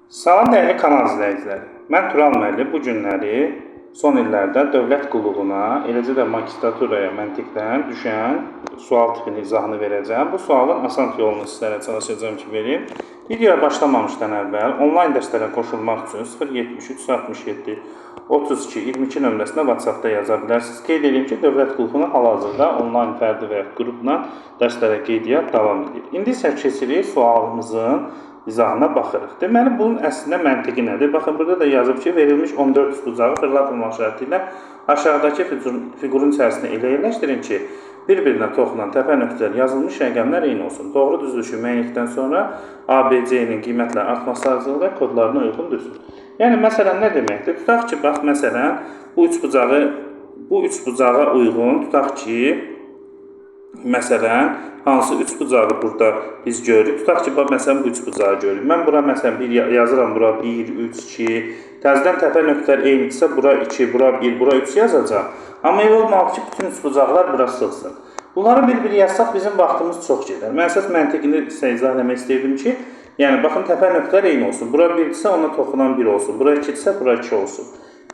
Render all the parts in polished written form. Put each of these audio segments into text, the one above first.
Salam dəyərli kanal izləyiciləri. Mən Tural müəllim bu günləri son illərdə dövlət qulluğuna, eləcə də magistraturaya məntiqdən düşən sual tipinin izahını verəcəm. Bu sualın asan yolunu sizlərə çalışacağım ki verim. Videoya başlamamışdan əvvəl onlayn dərslərə qoşulmaq üçün 073 67 32 22 nömrəsinə WhatsApp-da yaza bilərsiniz. Qeyd edeyim ki, dövlət qulluğuna hal-hazırda onlayn fərdi və ya qrupla dərslərə qeydiyyat davam edir. İndi isə keçirik sualımızın izahına baxırıq. Deməli, bunun əslində məntiqi nədir? Baxın, burada da yazıb ki, verilmiş 14 üstbucağı fırlatılmaq şərti ilə aşağıdakı fiqurun içərisində elə yerləşdirin ki, bir-birinə toxunan təpə nöqtələr yazılmış rəqəmlər eyni olsun. Doğru düzülüşü müəyyənlikdən sonra ABC-nin qiymətləri artması arasında kodlarına uyğun düzsün. Yəni, məsələn, nə deməkdir? Tutaq ki, bax, məsələn, bu üçbucağa uyğun, tutaq ki, məsələn, hansı üçbucağı burada biz görürük? Tutaq ki, məsələn, bu üçbucağı görürük. Mən bura, məsələn, yazıram, bura 1, 3, 2. Təzədən təpə nöqtələr eynidirsə, bura 2, bura 1, bura 3 yazacaq. Amma elə olmalı ki, bütün üçbucaqlar bura sığsın. Bunları bir-bir yazsaq, bizim vaxtımız çox gedər. Mən əsas məntiqini sizə izah eləmək istəyirdim ki, yəni, baxın, təpə nöqtələr eyni olsun. Bura 1-dirsə, ona toxunan 1 olsun. Bura 2-dirsə, bura 2 olsun.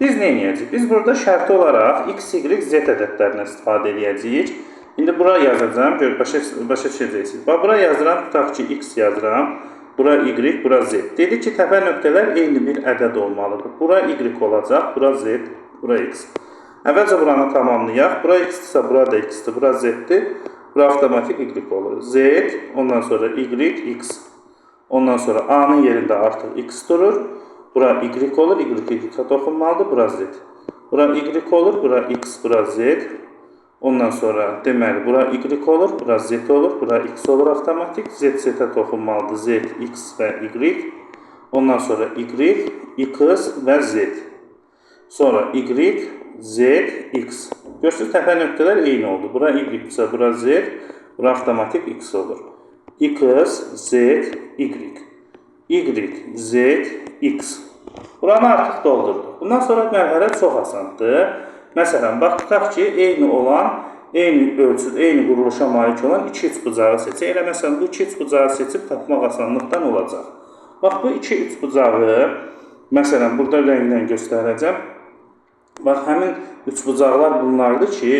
Biz nə edəcəyik? Biz burada şərti olaraq x, y, z ədədlərindən istifadə edəcəyik. İndi bura yazacağım, gör, başa düşəcəksiniz. Bax, bura yazıram, tutaq ki, x yazıram, bura y, bura z. Dedi ki, təpə nöqtələr eyni bir ədəd olmalıdır. Bura y olacaq, bura z, bura x. Əvvəlcə buranı tamamlayaq. Bura x-dirsə, bura da x-dir, bura z-dir. Bura avtomatik y olur. Z, ondan sonra y, x. Ondan sonra a-nın yerində artıq x durur. Bura y olur, y-ə toxunmalıdır, bura z. Bura y olur, bura x, bura z. Ondan sonra deməli, bura y olur, bura z olur, bura x olur avtomatik. Z, z-ə toxunmalıdır, z, x və y. Ondan sonra y, x və z. Sonra y, z, x. Görürsünüz, təpə nöqtələr eyni oldu. Bura y-dirsə, bura z, bura avtomatik x olur. X, z, y. Y, z, x. Buranı artıq doldurduq. Bundan sonra mərhələ çox asandır. Məsələn, bax, tutaq ki, eyni olan, eyni ölçüd, eyni quruluşa malik olan iki üçbucağı seçək. Elə məsələn, bu iki üçbucağı seçib tapmaq asanlıqdan olacaq. Bax, bu iki üçbucağı, məsələn, burada rəngdən göstərəcəm. Bax, həmin üçbucaqlar bunlardır ki,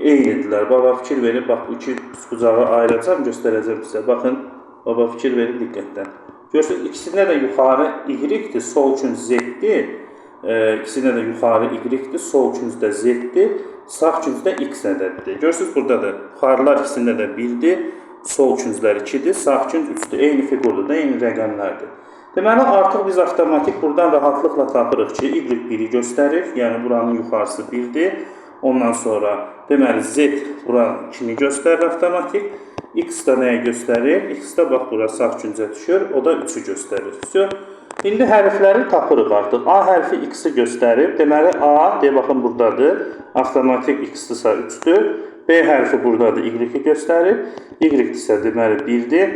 eynidirlər. Baba, fikir verib, bax, bu iki üçbucağı ayıracam, göstərəcəm sizə. Baxın, baba, fikir verib diqqətdən. Görürsünüz, ikisində də yuxarı y-dir, sol üçün z-dir. İkisində də yuxarı y-dir, sol küncdə z-dir, sağ küncdə x ədədidir. Görürsünüz, buradadır. Yuxarılar ikisində də 1-dir, sol künclər 2-dir, sağ künc 3-dür. Eyni figurdur da, eyni rəqəmlərdir. Deməli, artıq biz avtomatik buradan rahatlıqla tapırıq ki, y1-i göstərir, yəni buranın yuxarısı 1-dir. Ondan sonra, deməli, z buranın 2-ni göstərir avtomatik. X da nəyə göstərir? X da bax, bura sağ küncə düşür, o da 3-ü göstərir. İndi hərfləri tapırıq artıq. A hərfi x-i göstərir. Deməli, A, deyə baxın, buradadır. Avtomatik x-dirsə 3-dür. B hərfi buradadır, y-i göstərir. Y-dirsə, deməli, 1-dir.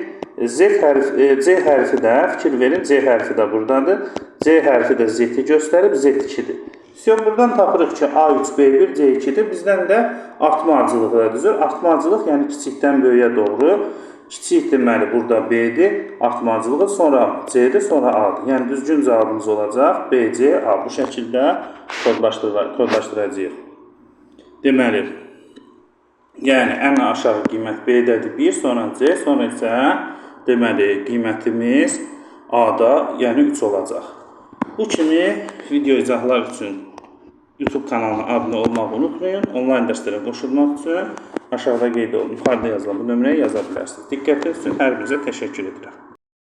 C hərfi də, fikir verin, C hərfi də buradadır. C hərfi də z-i göstərib, z2-dir. Buradan tapırıq ki, A3, B1, C2-dir. Bizdən də artma ardıcılığı düzür. Artma ardıcılıq, yəni kiçikdən böyüyə doğru. Kiçik deməli, burada B-dir, artmacılığı, sonra C-dir, sonra A-dir. Yəni, düzgün cavabımız olacaq B, C, A. Bu şəkildə kodlaşdıracağıq. Deməli, yəni, ən aşağı qiymət B-dədir 1, sonra C, sonra isə deməli, qiymətimiz A-da, yəni 3 olacaq. Bu kimi video izahlar üçün YouTube kanalına abunə olmağı unutmayın. Onlayn dərslərə qoşulmaq üçün aşağıda qeyd olun. Yuxarıda yazılan bu nömrəyə yaza bilərsiniz. Diqqətiniz üçün hər birinizə təşəkkür edirəm.